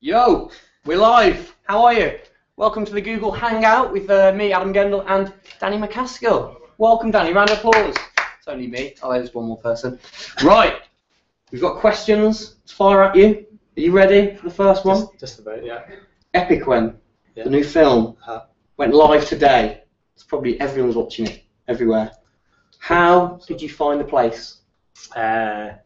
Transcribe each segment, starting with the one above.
Yo, we're live. How are you? Welcome to the Google Hangout with me, Adam Gendel, and Danny MacAskill. Welcome, Danny. Round of applause. It's only me. Oh, there's one more person. Right. We've got questions to fire at you. Are you ready for the first one? Just about, yeah. Epecuén, Yeah. the new film, went live today. It's probably everyone's watching it everywhere. How did you find the place? I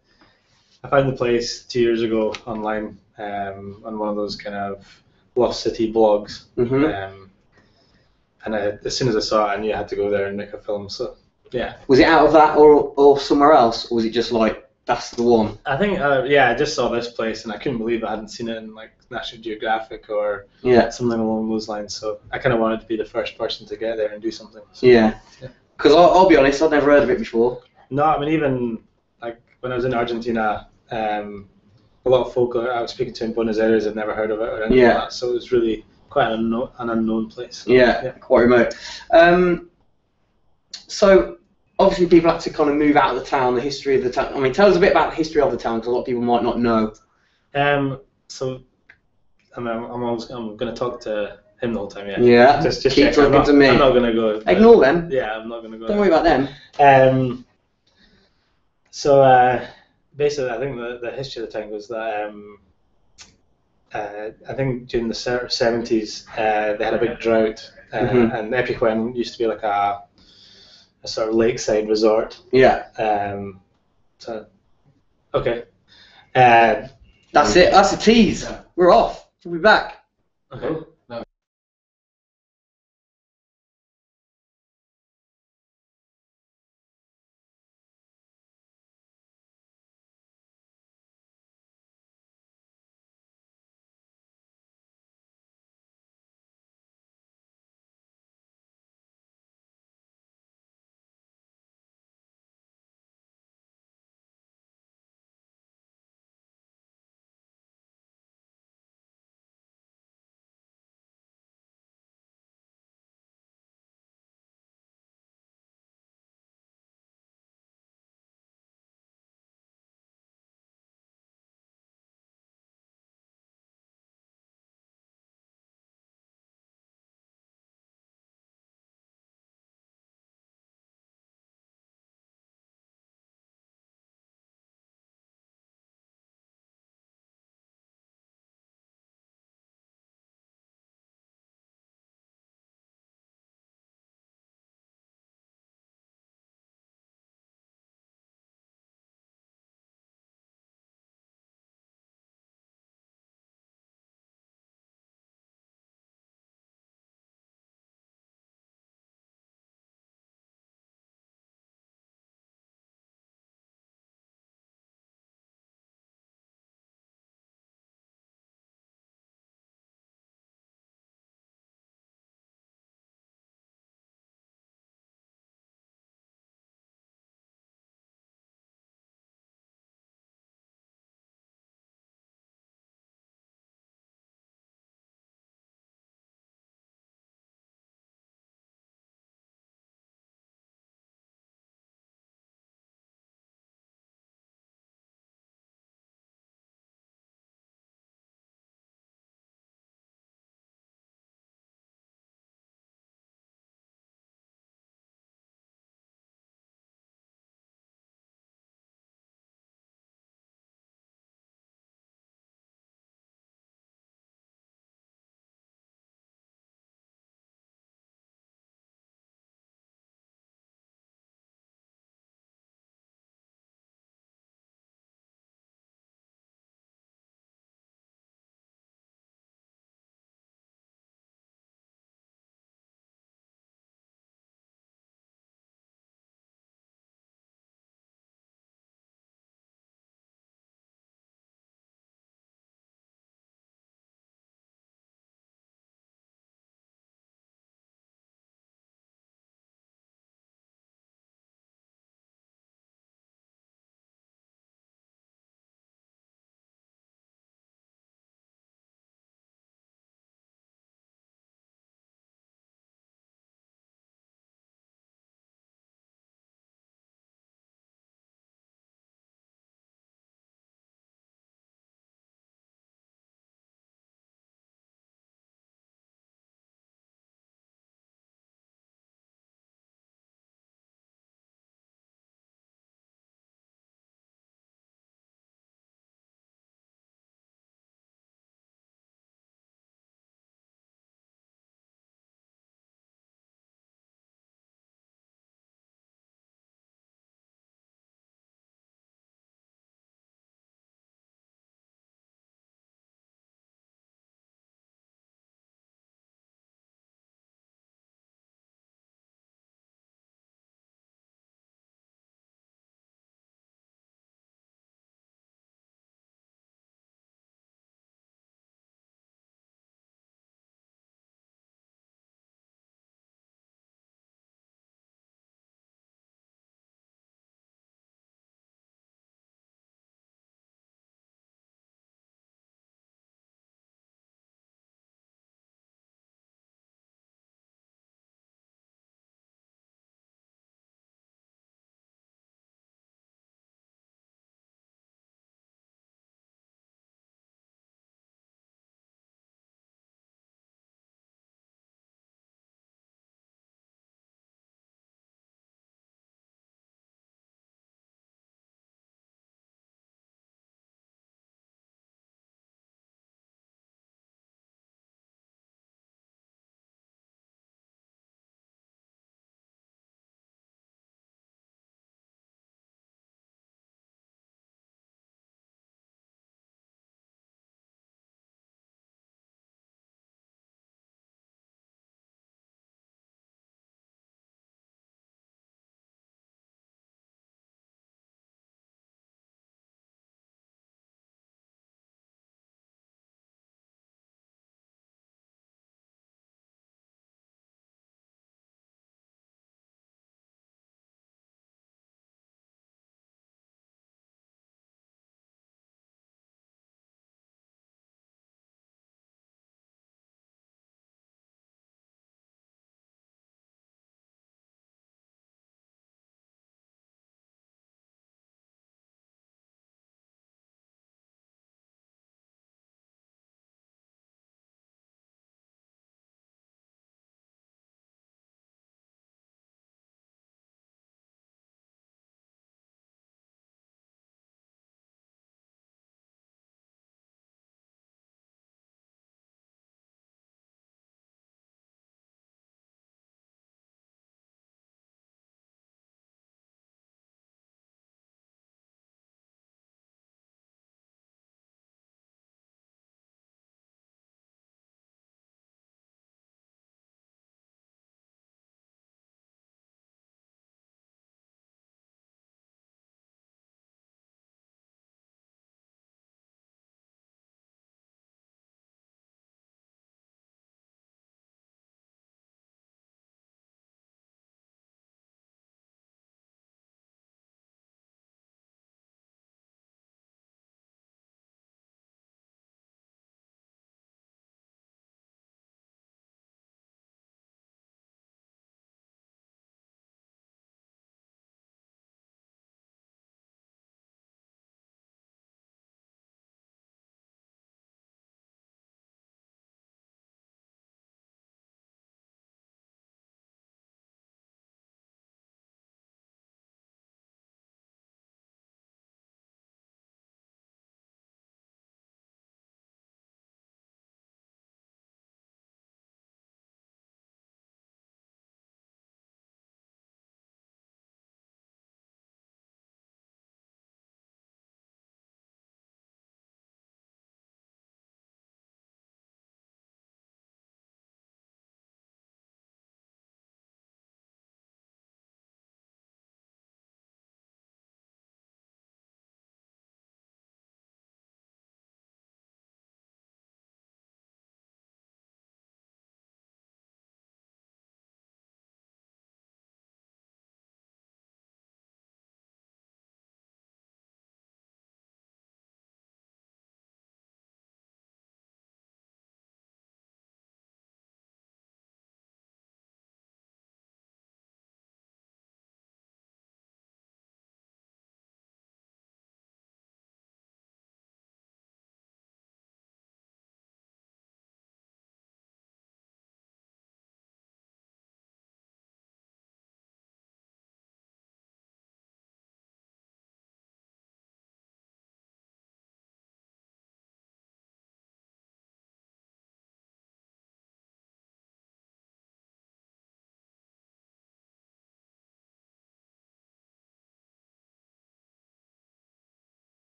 found the place 2 years ago online on one of those kind of Lost City blogs. And as soon as I saw it, I knew I had to go there and make a film. So, yeah. Was it out of that or somewhere else? Or was it just like, that's the one? I think, I just saw this place and I couldn't believe I hadn't seen it in like National Geographic or something along those lines. So I kind of wanted to be the first person to get there and do something. So, yeah. Because I'll be honest, I'd never heard of it before. No, I mean, even like when I was in Argentina, a lot of folk I was speaking to in Buenos Aires had never heard of it or anything like that. So it was really quite an unknown place. So, quite remote. So obviously people had to kind of move out of the town, the history of the town. I mean, tell us a bit about the history of the town, because a lot of people might not know. So I'm going to talk to him the whole time. Yeah. Just keep talking to me. I'm not going to go. Ignore them. Yeah, I'm not going to go. Don't worry about them. So basically, I think the history of the town goes that I think during the 70s they had a big drought, and Epecuén used to be like a sort of lakeside resort. Yeah. So okay. That's it. That's a tease. Yeah. We're off. We'll be back. Okay.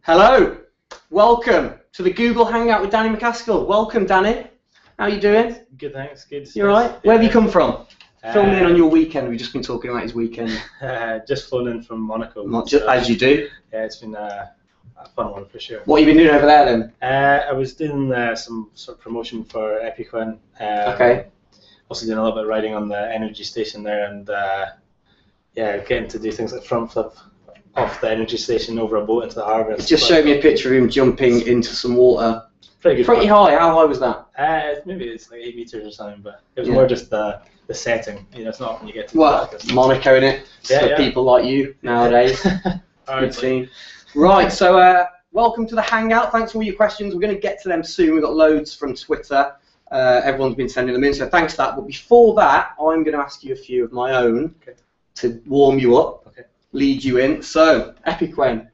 Hello, welcome to the Google Hangout with Danny MacAskill. Welcome, Danny. How are you doing? Good, thanks. Good. You alright? Where have you come from? Filming in on your weekend. We've just been talking about his weekend. Just flown in from Monaco. As you do. Yeah, it's been a fun one for sure. What have you been doing over there then? I was doing some sort of promotion for Epecuén. Okay. Also doing a little bit of riding on the energy station there, and yeah, getting to do things like front flip off the energy station over a boat into the harbour. Just showed me a picture of him jumping into some water. Pretty good. Pretty high. How high was that? Maybe it's like 8 meters or something, but it was more just the setting. You know, it's not often you get to. Well, Monaco in it. Yeah, for people like you nowadays. Good team. Right. So welcome to the Hangout. Thanks for all your questions. We're going to get to them soon. We've got loads from Twitter. Everyone's been sending them in, so thanks for that. But before that, I'm going to ask you a few of my own to warm you up, lead you in. So, Epecuén,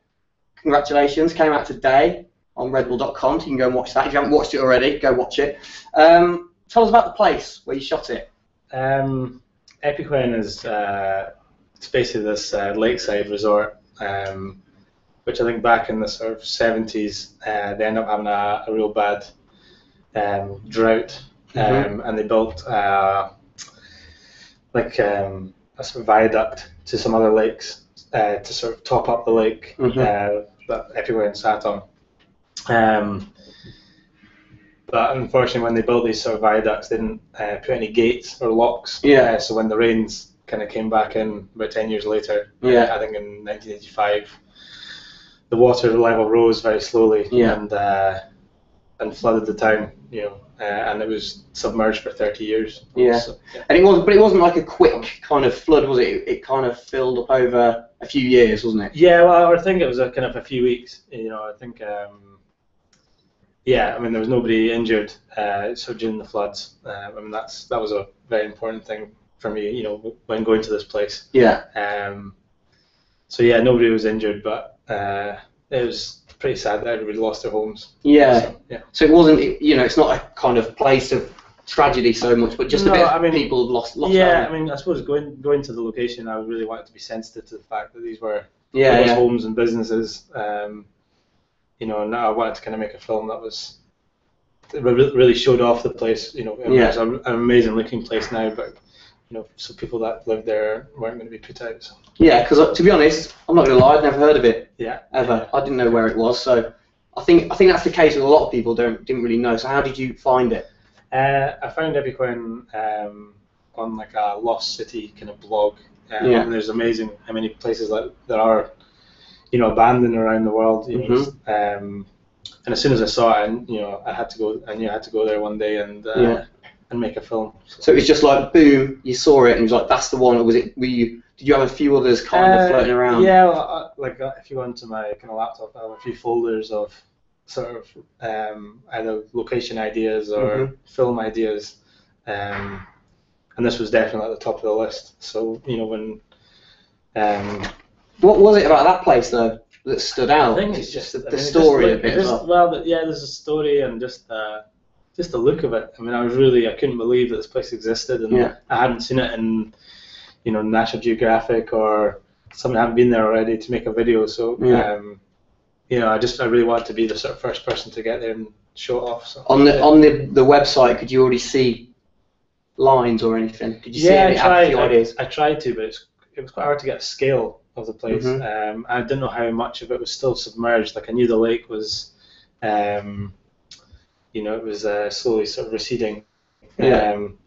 congratulations, came out today on redbull.com, so you can go and watch that. If you haven't watched it already, go watch it. Tell us about the place where you shot it. Epecuén is it's basically this lakeside resort, which I think back in the sort of 70s, they ended up having a real bad drought, and they built like a sort of viaduct to some other lakes to sort of top up the lake that Epecuén sat on. But unfortunately, when they built these sort of viaducts, they didn't put any gates or locks. So when the rains kind of came back in about 10 years later, I think in 1985, the water level rose very slowly and flooded the town. You know, and it was submerged for 30 years. So, and it wasn't like a quick kind of flood, was it? It kind of filled up over a few years, wasn't it? Yeah, well, I think it was kind of a few weeks. You know, I think. Yeah, I mean, there was nobody injured so during the floods. I mean, that was a very important thing for me, you know, when going to this place. So yeah, nobody was injured, but it was pretty sad that everybody lost their homes. So it wasn't, you know, it's not a kind of place of tragedy so much, but just a bit of people have lost. Yeah, I mean, I suppose going to the location, I really wanted to be sensitive to the fact that these were people's homes and businesses. You know, and I wanted to kind of make a film that was really showed off the place. You know, it's an amazing looking place now, but you know, so people that lived there weren't going to be put out. So. Yeah, because to be honest, I'm not going to lie, I'd never heard of it. Ever. I didn't know where it was, so I think that's the case with a lot of people. Didn't really know. So how did you find it? I found Epecuén on like a Lost City kind of blog. And there's amazing how many places like there are. You know, abandoned around the world. You know, and as soon as I saw it, you know, I knew I had to go there one day and make a film. So it was just like boom, you saw it and it was like that's the one. Or was it? Did you have a few others kind of floating around? Yeah, well, like if you go into my kind of laptop, I have a few folders of sort of either location ideas or film ideas, and this was definitely at the top of the list. So you know when. What was it about that place though that stood out? I think it's just the story a bit. There's a story and just the look of it. I mean, I couldn't believe that this place existed, and I hadn't seen it in, you know, National Geographic or someone hadn't been there already to make a video. So, you know, I really wanted to be the sort of first person to get there and show it off. So. On the website, could you already see lines or anything? Did you see any ideas? I tried to, but it was quite hard to get a scale of the place. I didn't know how much of it was still submerged. Like I knew the lake was, you know, it was slowly sort of receding. But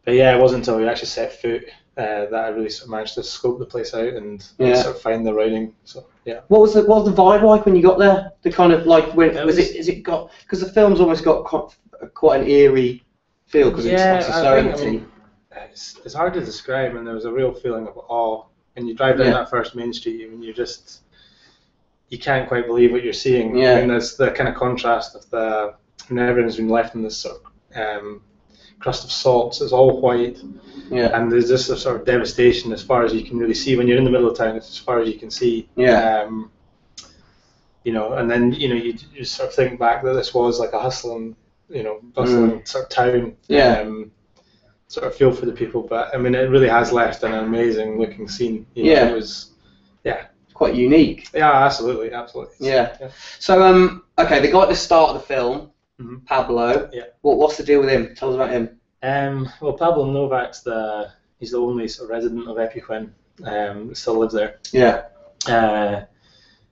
yeah, it wasn't until we actually set foot that I really sort of managed to scope the place out and sort of find the writing. So yeah. What was the vibe like when you got there? The kind of like when because the film's almost got quite an eerie feel because it's so empty. I mean, it's hard to describe, and there was a real feeling of awe. And you drive down that first main street, and you can't quite believe what you're seeing. And there's the kind of contrast of and everything's been left in this sort of crust of salt, so it's all white. And there's just a sort of devastation as far as you can really see when you're in the middle of town. It's as far as you can see. You know, and then you know you sort of think back that this was like a hustling, you know, bustling sort of town. Sort of feel for the people, but I mean, it really has left an amazing looking scene. You know, it was, quite unique. Yeah, absolutely. Yeah. So okay, the guy at the start of the film, Pablo. Yeah. What's the deal with him? Tell us about him. Well, Pablo Novak's he's the only sort of resident of Epecuén, still lives there. Yeah.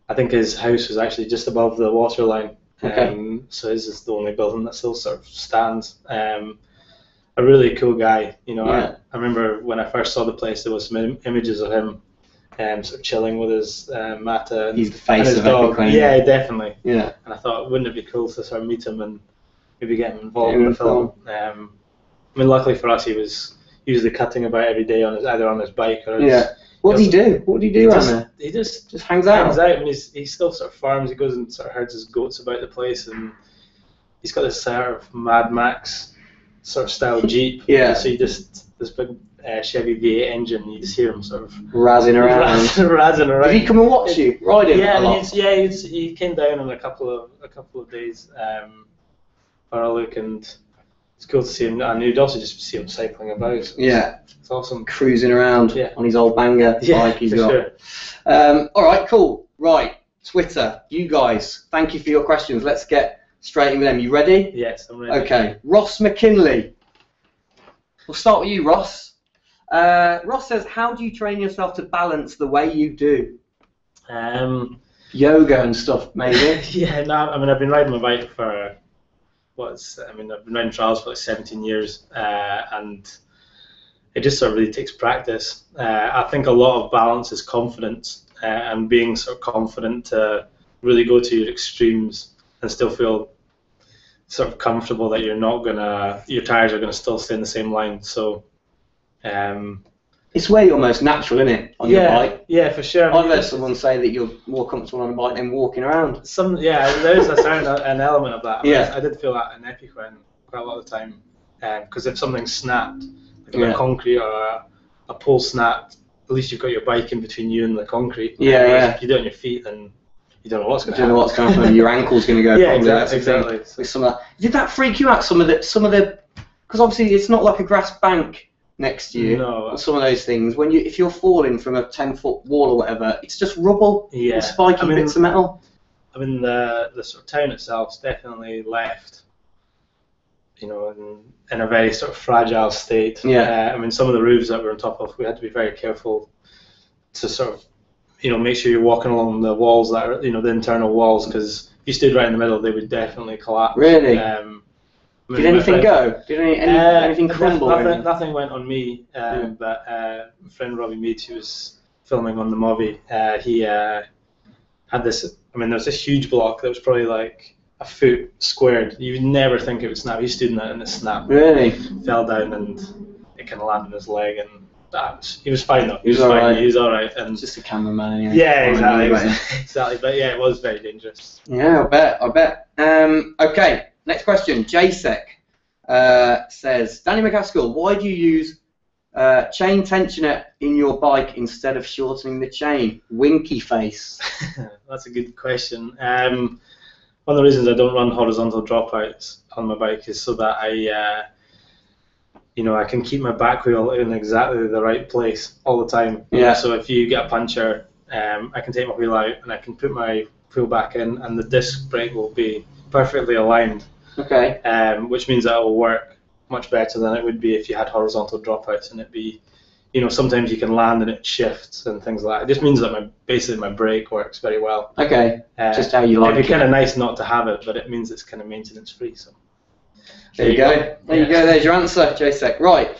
I think his house was actually just above the water line. Okay. So his is the only building that still sort of stands. A really cool guy, you know. Yeah. I remember when I first saw the place, there was some images of him, sort of chilling with his Mata. He's the face his of dog. Epecuén. Yeah, definitely. Yeah. And I thought, wouldn't it be cool to sort of meet him and maybe get him involved in the film? I mean, luckily for us, he was usually cutting about every day on either on his bike or his. Yeah. What did he do? What did he do around there? He just hangs out. I mean, he still sort of farms. He goes and sort of herds his goats about the place, and he's got this sort of Mad Max sort of style Jeep. Yeah. So this big Chevy V8 engine. You just hear him sort of razzing around. razzing around. Did he come and watch you riding? Yeah, a lot? he came down on a couple of days for a look, and it's cool to see him. And you'd also just see him cycling about. So yeah. It's awesome. Cruising around on his old banger bike he's got. Sure. All right, cool. Right, Twitter, you guys, thank you for your questions. Let's get straight in with them. You ready? Yes, I'm ready. Okay, Ross McKinley. We'll start with you, Ross. Ross says, how do you train yourself to balance the way you do? Yoga and stuff, maybe? Yeah, no, I mean, I've been riding my bike for, I've been riding trials for like 17 years, and it just sort of really takes practice. I think a lot of balance is confidence, and being sort of confident to really go to your extremes and still feel sort of comfortable that your tires are gonna still stay in the same line. So it's where you're most natural, isn't it, on your bike? Yeah, for sure. I've heard someone say that you're more comfortable on a bike than walking around. There is an element of that. Yeah. I did feel that in Epecuén quite a lot of the time, because if something snapped, like a bit of concrete or a pole snapped, at least you've got your bike in between you and the concrete. If you do it on your feet, then you don't know what's going to happen. You don't know what's going to happen. Your ankle's going to go. Yeah, exactly. With some of that. Did that freak you out? Some of the, because obviously it's not like a grass bank next to you. No. Or some of those things. If you're falling from a 10-foot wall or whatever, it's just rubble. Yeah. Spiky bits of metal. I mean, the sort of town itself's definitely left, you know, in a very sort of fragile state. Yeah. I mean, some of the roofs that we're on top of, we had to be very careful to sort of, you know, make sure you're walking along the walls that are, you know, the internal walls, because if you stood right in the middle, they would definitely collapse. Really? Did anything go? Did anything crumble? Nothing went on me, but my friend Robbie Mead, who was filming on the movie, he had this, I mean, there was this huge block that was probably like a foot squared. You'd never think it would snap. He stood in it and it snapped. Really? Fell down and it kind of landed on his leg, and he was fine though. He was alright. He was alright. And just a cameraman anyway. Yeah, exactly. But yeah, it was very dangerous. Yeah, I bet. Okay, next question. JSEC says, Danny MacAskill, why do you use chain tensioner in your bike instead of shortening the chain? Winky face. That's a good question. One of the reasons I don't run horizontal dropouts on my bike is so that I can keep my back wheel in exactly the right place all the time. Yeah. So if you get a puncture, I can take my wheel out and I can put my wheel back in, and the disc brake will be perfectly aligned. Okay. Which means that it will work much better than it would be if you had horizontal dropouts, and it'd be, you know, sometimes you can land and it shifts and things like that. It just means that basically my brake works very well. Okay. Just how you like it. It'd be kind of nice not to have it, but it means it's kind of maintenance free. So. There you go. There you go. There's your answer, JSEC. Right.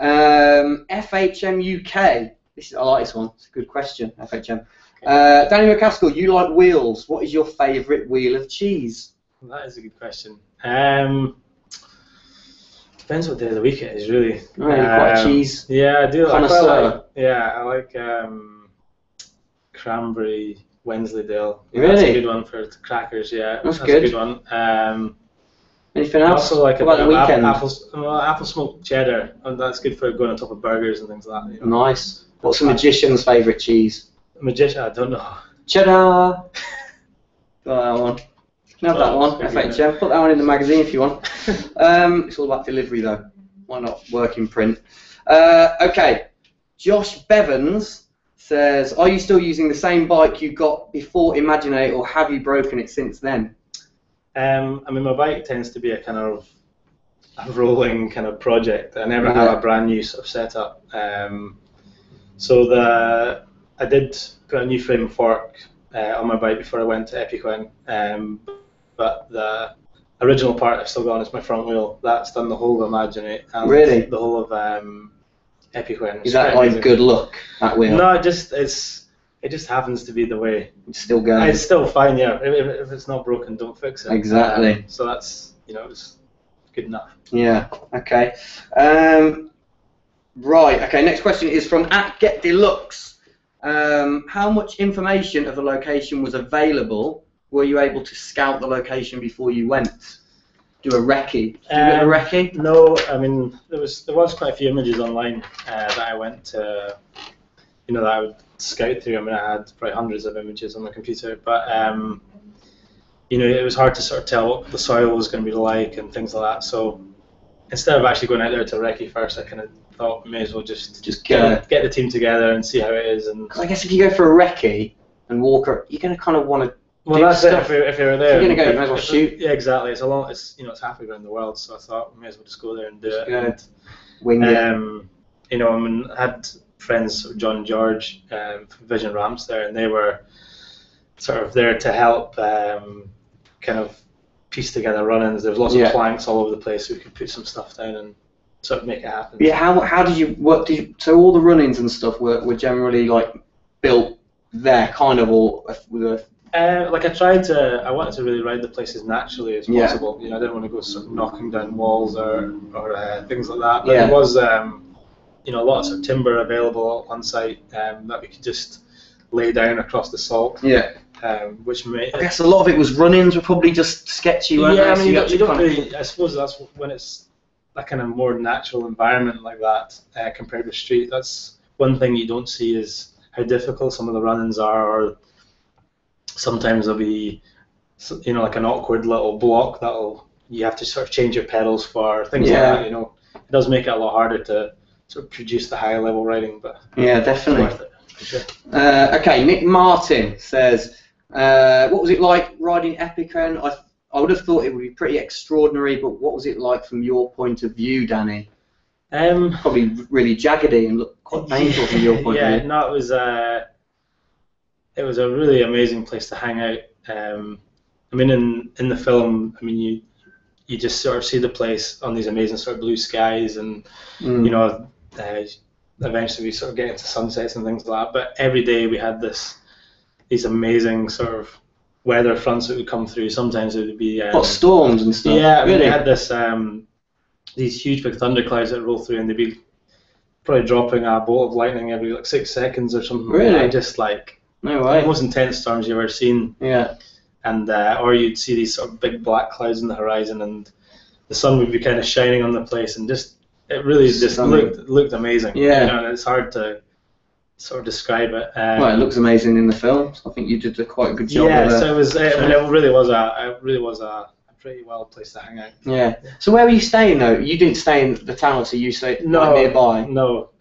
FHM UK. I like this one. It's a good question. FHM. Okay. Danny MacAskill, you like wheels. What is your favourite wheel of cheese? That is a good question. Depends what day of the week it is, really. Quite a cheese. Yeah, I do. Connoisseur. I like cranberry Wensleydale. Really? That's a good one for the crackers. Yeah, that's good. A good one. Anything else? Also like about the weekend? Apple smoked cheddar, and that's good for going on top of burgers and things like that. You know? Nice. What's the magician's favourite cheese? Magician, I don't know. Cheddar. Got that one. You can have that one. FHM. Put that one in the magazine if you want. It's all about delivery though. Why not work in print? Okay. Josh Bevans says, are you still using the same bike you got before Imaginate, or have you broken it since then? I mean, my bike tends to be a kind of a rolling kind of project. I never have a brand new sort of setup. So I did put a new frame and fork on my bike before I went to Epecuén, but the original part I've still got on is my front wheel. That's done the whole of Imaginate and the whole of Epecuén. Is that like good luck, that wheel? No, it just happens to be the way. It's still going. It's still fine, yeah. If it's not broken, don't fix it. Exactly. So that's, it's good enough. Yeah. Okay. Right. Okay. Next question is from @GetDeluxe. How much information of the location was available? Were you able to scout the location before you went? Do a recce? Do a recce? No. I mean, there was quite a few images online that I went to. That I would scout through. I mean, I had probably hundreds of images on my computer, but it was hard to sort of tell what the soil was going to be like and things like that. So instead of actually going out there to recce first, I kind of thought may as well just get the team together and see how it is. And I guess if you go for a recce and walk, you're going to kind of want to. Well, that's it. If you were there, you're going to go. You might as well shoot. Yeah, exactly. It's it's halfway around the world, so I thought we may as well just go there and do it. And wing it. I mean, I had friends, John and George, from Vision Ramps there, and they were sort of there to help kind of piece together run-ins. There was lots of planks all over the place, so we could put some stuff down and sort of make it happen. Yeah, how did you work? So all the run-ins and stuff were generally like built there, kind of, or with a. Like I wanted to really ride the place as naturally as possible. I didn't want to go sort of knocking down walls or things like that. But there was a lot of sort of timber available on site that we could just lay down across the salt. Yeah. Which made. I guess a lot of it was run-ins were probably just sketchy, weren't they? I mean, you don't really. I suppose that's when it's that kind of more natural environment like that compared with street. That's one thing you don't see is how difficult some of the run-ins are, or sometimes there'll be, like an awkward little block that'll you have to sort of change your pedals for, things like that. It does make it a lot harder to sort of produce the higher level riding, but definitely. It's worth it, for sure. Okay, Nick Martin says, what was it like riding Epecuén? I would have thought it would be pretty extraordinary, but what was it like from your point of view, Danny? Probably really jaggedy and looked quite painful from your point of view. Yeah, no, it was a really amazing place to hang out. I mean, in the film, I mean, you just sort of see the place on these amazing sort of blue skies, and eventually we sort of get into sunsets and things like that. But every day we had these amazing sort of weather fronts that would come through. Sometimes it would be storms and stuff. Yeah, really? We had these huge big thunderclouds that roll through, and they'd be probably dropping a bolt of lightning every 6 seconds or something. Really? Just like no way. The most intense storms you've ever seen. Yeah. And or you'd see these sort of big black clouds in the horizon, and the sun would be kind of shining on the place, and it really just looked amazing. Yeah. And it's hard to sort of describe it. Well, it looks amazing in the film. So I think you did quite a good job. Yeah. So it was. I mean, it really was a pretty well place to hang out. Yeah. So where were you staying though? You didn't stay in the town, so you stayed nearby. No.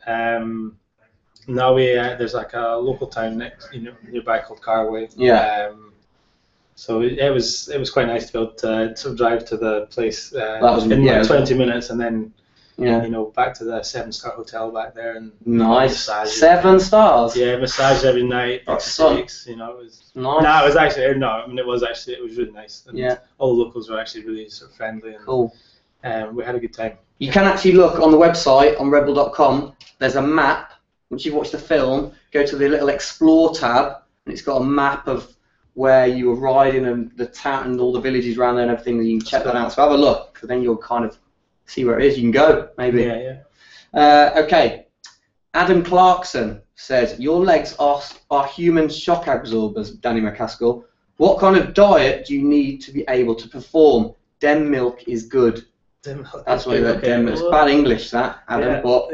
Now there's like a local town nearby called Carway. Yeah. So it was quite nice to be able to sort of drive to the place in 20 minutes, and then back to the 7-star hotel back there, and nice. 7 stars. Yeah, massage every night. That's fun. It was nice. No, it was actually it was really nice. And all the locals were actually really sort of friendly, and cool. We had a good time. You can actually look on the website on rebel.com. There's a map. Once you've watched the film, go to the little explore tab, and it's got a map of where you were riding and the town and all the villages around there and everything. And you can check that out. So have a look, because then you'll kind of see where it is. You can go, maybe. Yeah. Okay. Adam Clarkson says, your legs are human shock absorbers, Danny MacAskill. What kind of diet do you need to be able to perform? Dem milk is good. That's what it dem milk. It's bad English, that, Adam. But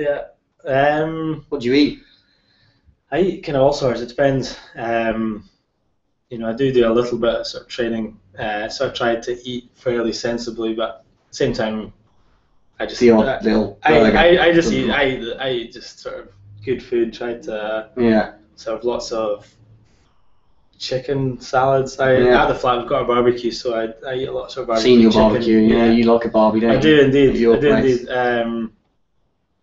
what do you eat? I eat kind of all sorts. It depends. I do a little bit of sort of training. So I try to eat fairly sensibly, but at the same time, I just I eat just sort of good food. Try to sort of lots of chicken salads. At the flat we've got a barbecue, so I eat a lot of barbecue. Seen your chicken. barbecue, yeah. You like a barbecue, don't I do indeed. Your I do place. indeed.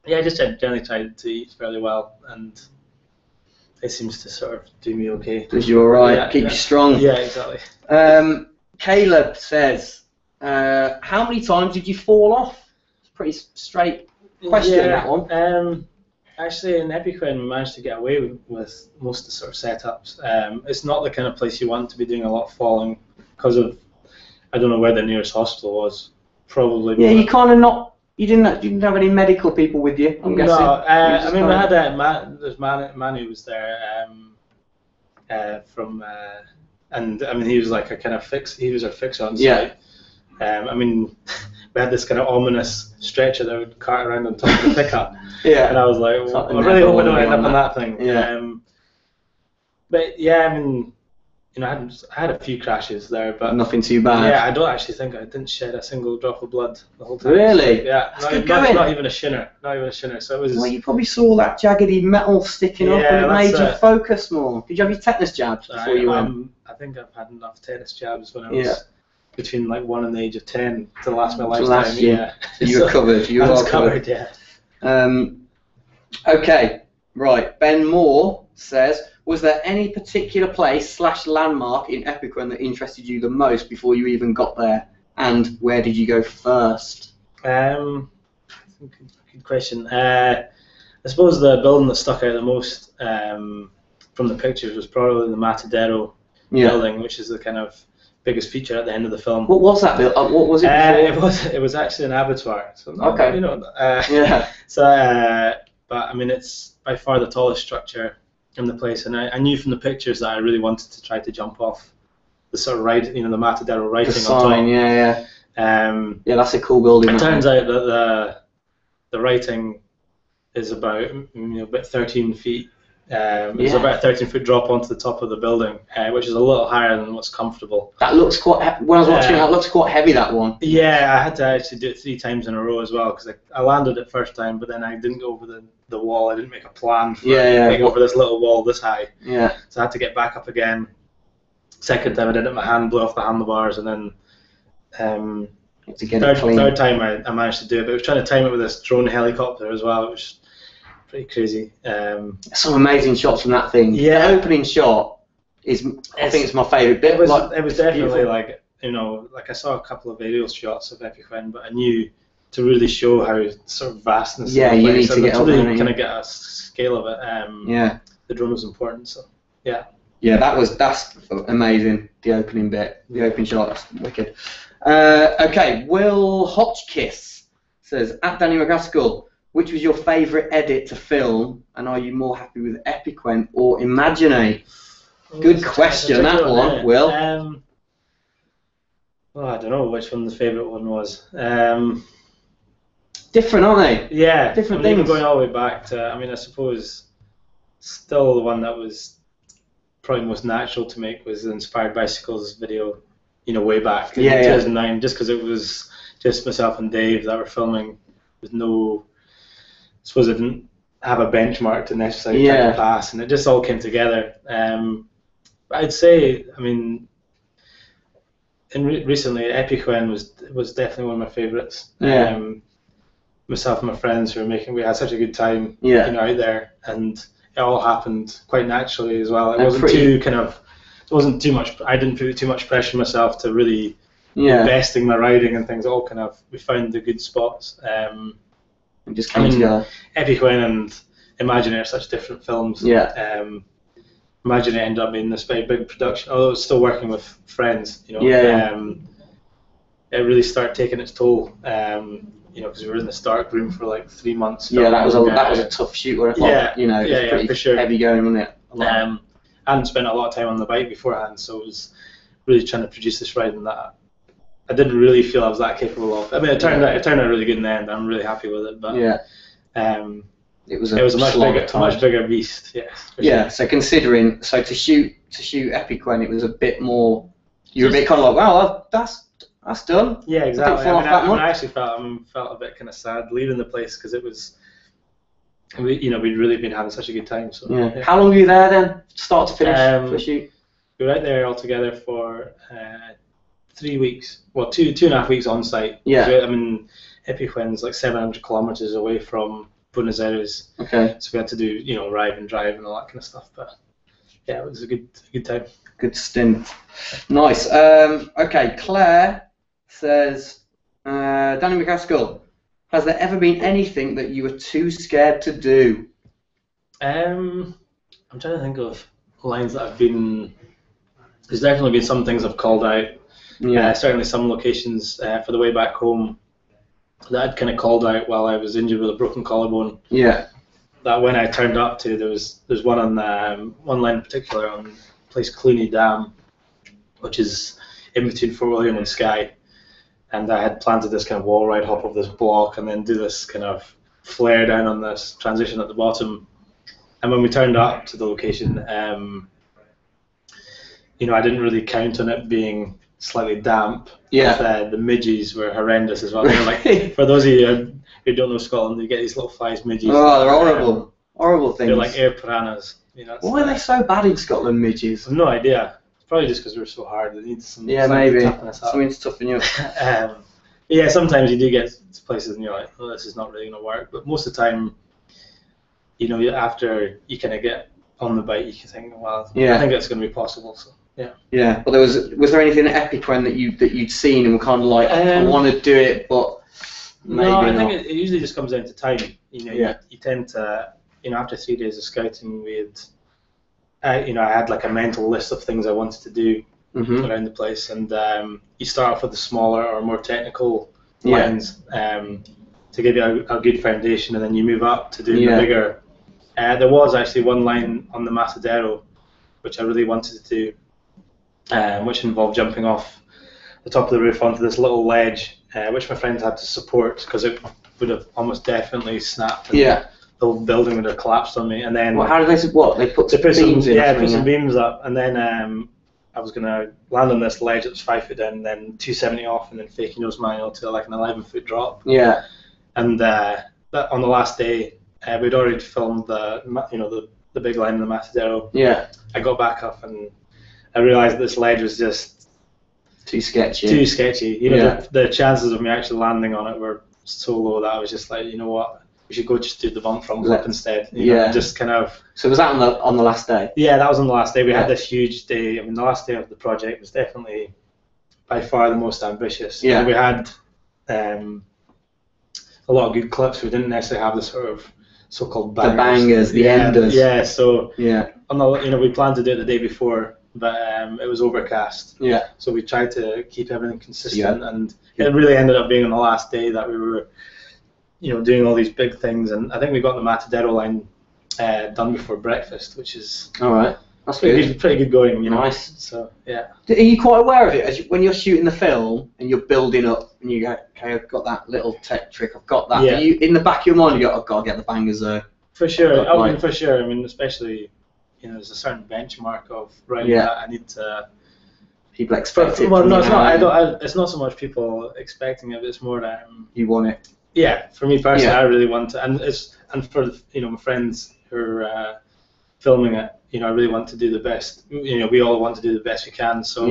Yeah, I just generally try to eat fairly well, and it seems to sort of do me okay. Does you alright? Keep you strong. Yeah, exactly. Caleb says, how many times did you fall off? It's a pretty straight question, that one. Actually, in Epecuén, we managed to get away with most of the sort of setups. It's not the kind of place you want to be doing a lot of falling because of, I don't know where the nearest hospital was. Probably. Yeah, you kind of not. You didn't have any medical people with you, I'm guessing. No, I mean, we had there's Manu was there from, and I mean, he was like a kind of he was our fixer on site. I mean, we had this kind of ominous stretcher that would cart around on top of the pickup. And I was like, well, I really hope I don't end up on that thing. But yeah, I mean, you know, I had a few crashes there, but nothing too bad. Yeah, I don't actually think I didn't shed a single drop of blood the whole time. Really? So, yeah, not even a shinner. Not even a shinner. So it was. Well, you probably saw that jaggedy metal sticking up, and it made you focus more. Did you have your tetanus jabs before you went? I think I've had enough tetanus jabs when I was between like 1 and the age of 10 to last my lifetime. Last year. So you were covered. You were covered. Yeah. Okay. Right. Ben Moore says, was there any particular place / landmark in Epecuén that interested you the most before you even got there? And where did you go first? Good question. I suppose the building that stuck out the most from the pictures was probably the Matadero building, which is the kind of biggest feature at the end of the film. What was that building? What was it before? It was actually an abattoir. So okay. You know. So, but I mean, it's by far the tallest structure in the place, and I knew from the pictures that I really wanted to try to jump off the sort of the Matadero writing the sign, on top. Yeah, that's a cool building. It turns out that the writing is about about 13 feet. It's about a 13-foot drop onto the top of the building, which is a little higher than what's comfortable. That looks quite. When I was watching, that looks quite heavy. That one. Yeah, I had to actually do it 3 times in a row as well because I landed it first time, but then I didn't go over the wall. I didn't make a plan for getting over this little wall this high. Yeah. So I had to get back up again. Second time I did it, my hand blew off the handlebars, and then third time I managed to do it. But I was trying to time it with this drone helicopter as well, which was pretty crazy. Some amazing shots from that thing. Yeah. The opening shot is, I think it's my favourite bit. It was definitely beautiful. Like I saw a couple of aerial shots of Epecuén, but I knew to really show how sort of vastness. Yeah, you need to get up really kind of get a scale of it. The drone was important, so yeah. Yeah, that's amazing. The opening bit, the opening shot, that's wicked. Okay, Will Hotchkiss says, at Danny MacAskill, which was your favourite edit to film, and are you more happy with Epecuén or Imaginate? Good question, that one, Will. Well, I don't know which one the favourite one was. Different, aren't they? Yeah, different things. Even going all the way back to, I suppose, still the one that was probably most natural to make was the Inspired Bicycles video, way back in 2009, just because it was just myself and Dave that were filming with no, I suppose I didn't have a benchmark to necessarily try to pass, and it just all came together. I'd say, recently Epecuén was definitely one of my favourites. Myself and my friends who were we had such a good time out there, and it all happened quite naturally as well. It wasn't too much. I didn't put too much pressure on myself to really investing my riding and things. All we found the good spots. And just came together. Epecuén and Imaginate are such different films. Imaginate ended up being this very big production, although I was still working with friends. It really started taking its toll. Because we were in the dark room for like 3 months. That was a tough shoot. It was pretty for sure. Heavy going, wasn't it? I hadn't spent a lot of time on the bike beforehand, so I was really trying to produce this riding that I didn't really feel I was that capable of. It turned out really good in the end. I'm really happy with it. But it was a much bigger beast. Yeah. So to shoot Epecuén, it was a bit more. You were a bit kind of like, wow, that's done. Yeah, exactly. I actually felt a bit kind of sad leaving the place because it was. we'd really been having such a good time. So yeah. How long were you there then, start to finish for the shoot? We were out there altogether for 3 weeks. Well, 2.5 weeks on site. Yeah. I mean, Epecuén's like 700 kilometers away from Buenos Aires. Okay. So we had to do, ride and drive and all that kind of stuff. But yeah, it was a good time. Good stint. Nice. Okay, Claire says, Danny MacAskill, has there ever been anything that you were too scared to do? I'm trying to think of lines that I've been. There's definitely been some things I've called out. Yeah. Certainly some locations for the way back home that I'd kind of called out while I was injured with a broken collarbone. Yeah. That when I turned up to, there's one on one line in particular on a place Cluny Dam, which is in between Fort William and Skye. And I had planned to this kind of wall ride, hop over this block, and then do this kind of flare down on this transition at the bottom. And when we turned up to the location, I didn't really count on it being slightly damp. Yeah. The midges were horrendous as well. They're like, for those of you who don't know Scotland, you get these little flies midges. Oh, they're horrible. Horrible things. They're like air piranhas. Why are they so bad in Scotland, midges? I've no idea. Probably just because we're so hard. They need some. Maybe. To toughen us up. Something to toughen you up. Yeah, sometimes you do get to places and you're like, oh, this is not really going to work. But most of the time, after you kind of get on the bike, you can think, well, I think it's going to be possible. So yeah. Yeah, but was there anything at Epecuén that you'd seen and were kind of like, I want to do it, but maybe no, I not? think it usually just comes down to time. You tend to, after 3 days of scouting, I had like a mental list of things I wanted to do around the place, and you start off with the smaller or more technical lines to give you a good foundation, and then you move up to do the bigger. There was actually one line on the Matadero which I really wanted to do, which involved jumping off the top of the roof onto this little ledge, which my friends had to support because it would have almost definitely snapped. And the whole building would have collapsed on me. And then how did they support? They put some beams in. Yeah, put some beams up, and then I was going to land on this ledge that was 5 foot down, and then 270 off, and then fakie nose manual to like an 11-foot drop. Yeah. And that on the last day, we'd already filmed the big line in the Matadero. Yeah. I got back up and I realised this ledge was just too sketchy. The chances of me actually landing on it were so low that I was just like, you know what, we should go just do the bump from up instead. Just kind of. So was that on the last day? Yeah, that was on the last day. We had this huge day. I mean, the last day of the project was definitely by far the most ambitious. Yeah. And we had a lot of good clips. We didn't necessarily have the sort of so-called bangers. The bangers, the enders. Yeah. So on the we planned to do it the day before, but it was overcast. Yeah. So we tried to keep everything consistent, and it really ended up being on the last day that we were, doing all these big things. And I think we got the Matadero line done before breakfast, which is all right. That's pretty good going. Nice. So yeah. Are you quite aware of it when you're shooting the film and you're building up and you go, okay, I've got that little tech trick, I've got that. Yeah. Are you in the back of your mind? You go, I've got to get the bangers there. For sure. For sure. I mean, especially there's a certain benchmark of that I need to. People expect it. Well, no, it's not. It's not so much people expecting it, but it's more that you want it. Yeah, for me personally, I really want it, and for my friends who are filming it, I really want to do the best. We all want to do the best we can. So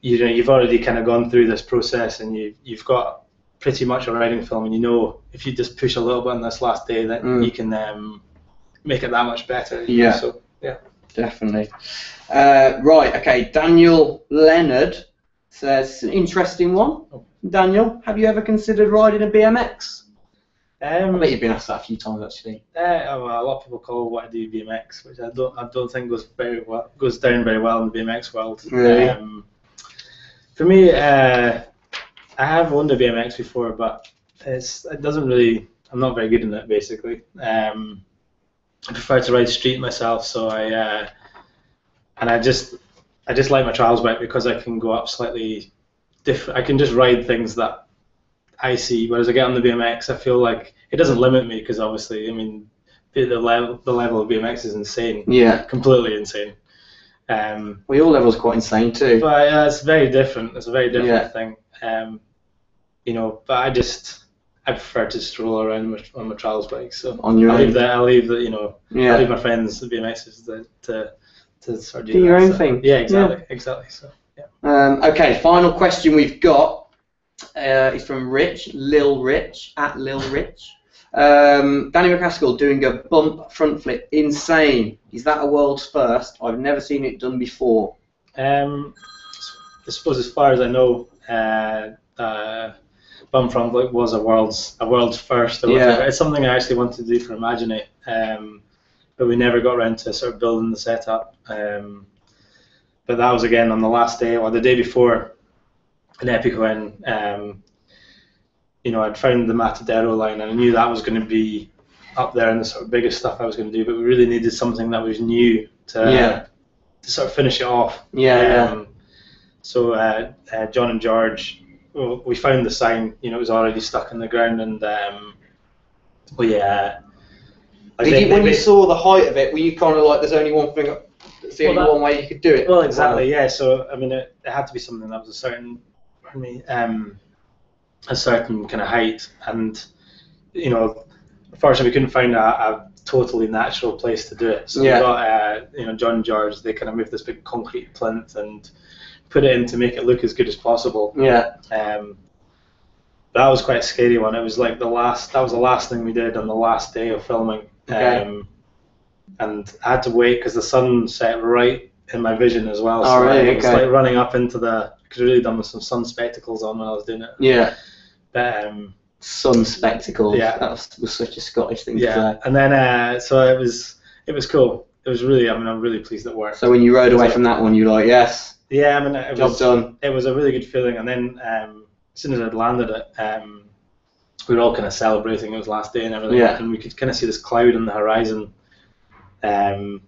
you've already kind of gone through this process, and you've got pretty much a riding film, and if you just push a little bit on this last day, then you can make it that much better. Yeah. So yeah. Definitely. Right. Okay. Daniel Leonard says an interesting one. Oh. Daniel, have you ever considered riding a BMX? I bet you've been asked that a few times actually. A lot of people call what I do BMX, which I don't think goes down very well in the BMX world. Really? For me, I have owned a BMX before, but it doesn't really. I'm not very good in it basically. I prefer to ride street myself, so I just like my trials bike because I can go up slightly different. I can just ride things that I see, whereas I get on the BMX, I feel like it doesn't limit me because obviously, I mean, the level of BMX is insane. Yeah. Completely insane. Well, your level's quite insane too. But it's very different. It's a very different thing. But I prefer to stroll around on my travels bike. So on your I'll own. leave that. I'll leave the, you know, Yeah. I'll leave my friends, the BMXers, to sort of Do your that, own so. thing. Yeah, exactly. So Okay, final question we've got is from Rich, Lil Rich, at Lil Rich. Danny MacAskill doing a bump front flip, insane. Is that a world's first? I've never seen it done before. I suppose as far as I know, bump front flip was a world's first. Or whatever. It's something I actually wanted to do for Imaginate, but we never got around to sort of building the setup. But that was again on the last day, or the day before, in Epecuén. You know, I'd found the Matadero line, and I knew that was going to be up there in the sort of biggest stuff I was going to do. But we really needed something that was new to sort of finish it off. So John and George, we found the sign. You know, it was already stuck in the ground, and when you saw the height of it, were you kind of like, there's only one thing, it's the only one way you could do it? Well, exactly, yeah. So I mean, it had to be something that was a certain, a certain kind of height, and you know, unfortunately, we couldn't find a totally natural place to do it. So we got you know, John and George. They kind of moved this big concrete plinth and put it in to make it look as good as possible. That was quite a scary one. It was like that was the last thing we did on the last day of filming. And I had to wait because the sun set right in my vision as well. So it was like running up into the. I could have really done with some sun spectacles on when I was doing it. But sun spectacles. That was such a Scottish thing to say. And then so it was cool. It was really. I mean, I'm really pleased it worked. So when you rode away from that one, you were like, yes. Yeah, I mean, job done. It was a really good feeling. And then as soon as I'd landed it, we were all kind of celebrating. It was last day and everything, and we could kind of see this cloud on the horizon, kind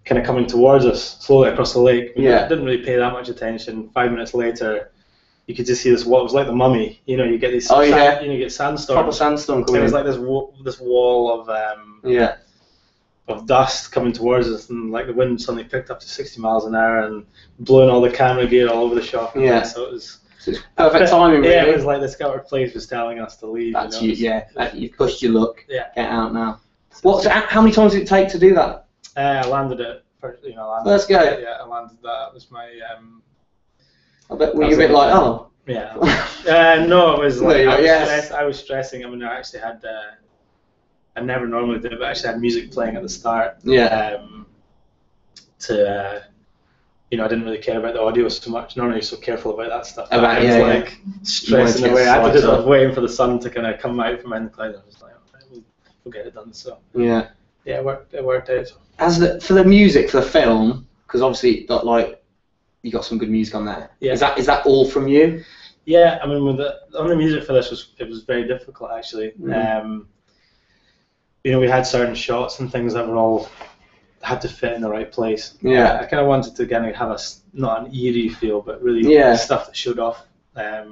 of coming towards us slowly across the lake. We didn't really pay that much attention. 5 minutes later, you could just see this. What was like the Mummy. You know, you get these. You get sandstorms. Proper sandstorm coming. It was like this wall of dust coming towards us, and like the wind suddenly picked up to 60 miles an hour and blowing all the camera gear all over the shop. So it was. It's perfect timing, really. Yeah, it was like the Scouter Place was telling us to leave. That's you pushed your luck. Get out now. How many times did it take to do that? I landed it. Let's go. Yeah, I landed that. It was my. I bet were you a bit like, oh? Yeah. No, it was like I was stressing. I mean, I actually had. I never normally do it, but I actually had music playing at the start. You know, I didn't really care about the audio so much. Normally, I'm so careful about that stuff. I was like stressing away. I was waiting for the sun to kind of come out from behind the clouds. I was like, we'll get it done. So it worked out. For the music for the film, because obviously, like, you got some good music on there. Is that all from you? Yeah, I mean, on the music for this it was very difficult actually. You know, we had certain shots and things that were all had to fit in the right place. I kind of wanted to kind of have not an eerie feel, but really stuff that showed off. I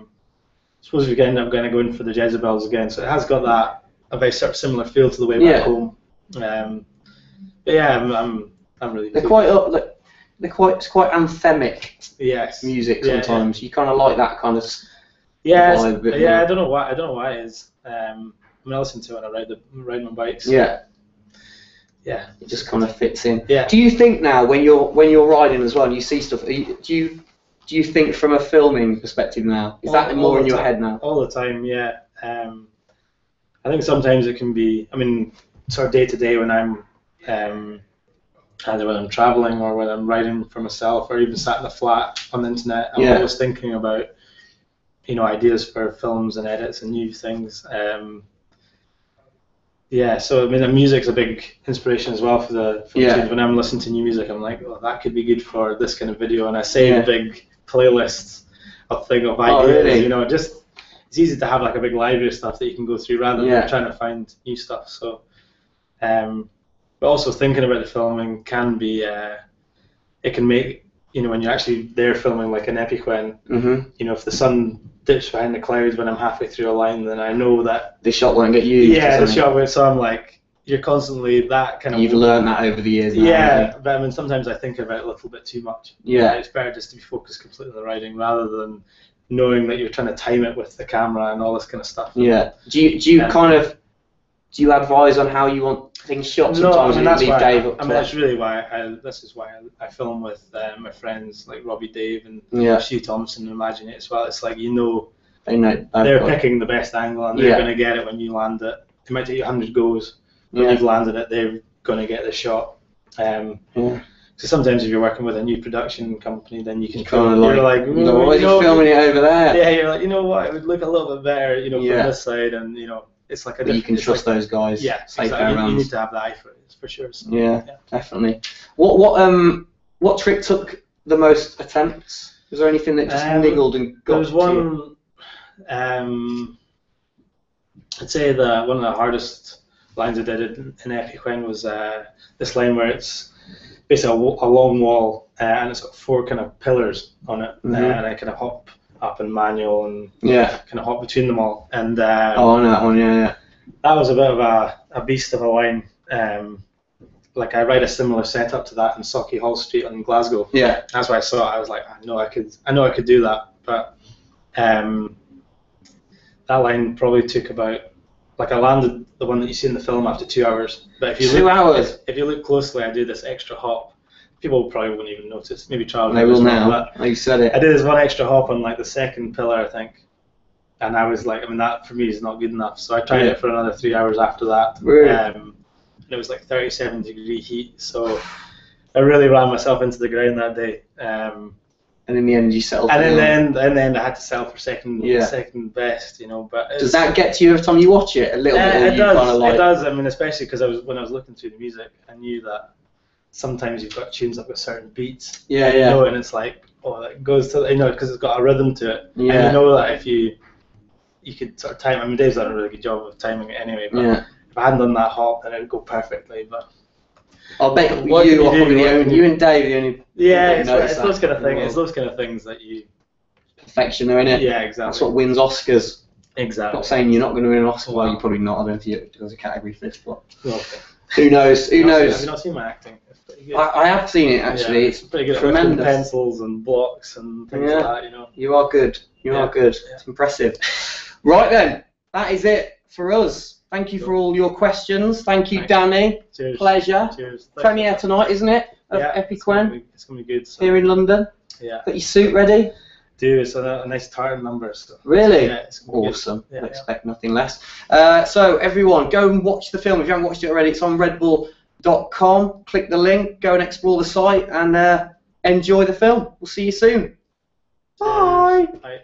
suppose we end up going to go in for the Jezebels again, so it has got a very sort of similar feel to the way back home. But yeah, I'm really. They're quite it's quite anthemic. Music sometimes. You kind of like that kind of. Vibe I don't know why. I don't know why it is. I mean, I listen to it when I ride my bikes. It just kind of fits in. Do you think now when you're riding as well and you see stuff, do you think from a filming perspective now? Is that more in your head now? All the time, yeah. I think sometimes it can be. I mean, sort of day to day when I'm either when I'm traveling or when I'm riding for myself or even sat in a flat on the internet, I'm always thinking about ideas for films and edits and new things. So I mean, the music's a big inspiration as well for the tunes. When I'm listening to new music, I'm like, oh, that could be good for this kind of video, and I save big playlists of ideas. Really? You know, it's easy to have like a big library of stuff that you can go through rather than trying to find new stuff. So, but also thinking about the filming can be, it can make when you're actually there filming like an Epecuén, if the sun dips behind the clouds when I'm halfway through a line, then I know that the shot won't get used. The shot won't. So I'm like, you're constantly that kind of. You've learned that over the years. Now, but I mean, sometimes I think about it a little bit too much. Yeah. It's better just to be focused completely on the riding rather than knowing that you're trying to time it with the camera and all this kind of stuff. Yeah. Do you advise on how you want things shot? No, Sometimes that's leave why. Dave up to That's really why. This is why I film with my friends like Robbie, Dave, and Stu Thompson and Imaginate as well. It's like they're picking the best angle and they're going to get it when you land it. It might take you 100 goes. When you've landed it, they're going to get the shot. So sometimes if you're working with a new production company, then you can film. You're like, why are you filming it over there? Yeah, you're like, you know what? It would look a little bit better, from this side, and it's like you can trust those guys. Yeah, exactly. You need to have the eye for it, for sure. So, yeah, definitely. What trick took the most attempts? Was there anything that just niggled and got? There was one. I'd say one of the hardest lines I did in Epecuén was this line where it's basically a long wall and it's got 4 kind of pillars on it, and I kind of hop up in manual and kind of hop between them all. And on that one, that was a bit of a beast of a line. Like I ride a similar setup to that in Sauchiehall Hall Street in Glasgow. Yeah, that's why I saw it. I was like, I know I could do that, but that line probably took about, like I landed the one that you see in the film after 2 hours. But if you if you look closely, I do this extra hop. People probably wouldn't even notice. Maybe Charles. They will now. Like you said it. I did this one extra hop on like the second pillar, I think, and I was like, that for me is not good enough. So I tried it for another 3 hours after that. Really? And it was like 37-degree heat. So I really ran myself into the ground that day. And in the end, you settled. And in the end, I had to settle for second best, But does that get to you every time you watch it a little bit? It does. It does. I mean, especially because when I was looking through the music, I knew that sometimes you've got tunes that have got certain beats. And it's like, that goes to because it's got a rhythm to it. Yeah. And you know that if you could sort of time. I mean, Dave's done a really good job of timing it anyway. But if I hadn't done that hop, then it would go perfectly. But I'll bet you are probably the only. You and Dave the only. Yeah, it's those kind of things. It's those kind of things that you. Perfection, though, innit? Yeah, exactly. That's what wins Oscars. Exactly. I'm not saying you're not going to win an Oscar. Well, you're probably not. I don't think there's a category for this, but who knows? Who knows? Have you not seen my acting? It's pretty good. I have seen it actually. Yeah, it's pretty good. Tremendous. Pencils and blocks and things like that. You are good. You are good. Yeah. It's impressive. Right then, that is it for us. Thank you for all your questions. Thank you, Danny. Cheers. Pleasure. Cheers. Premiere tonight, isn't it? Epecuén. It's going to be good. So. Here in London. Yeah. Got your suit ready? Do it's a nice tartan number. So. Really? Yeah, it's awesome. I expect nothing less. So everyone, go and watch the film. If you haven't watched it already, it's on redbull.com. Click the link, go and explore the site, and enjoy the film. We'll see you soon. Bye. Bye.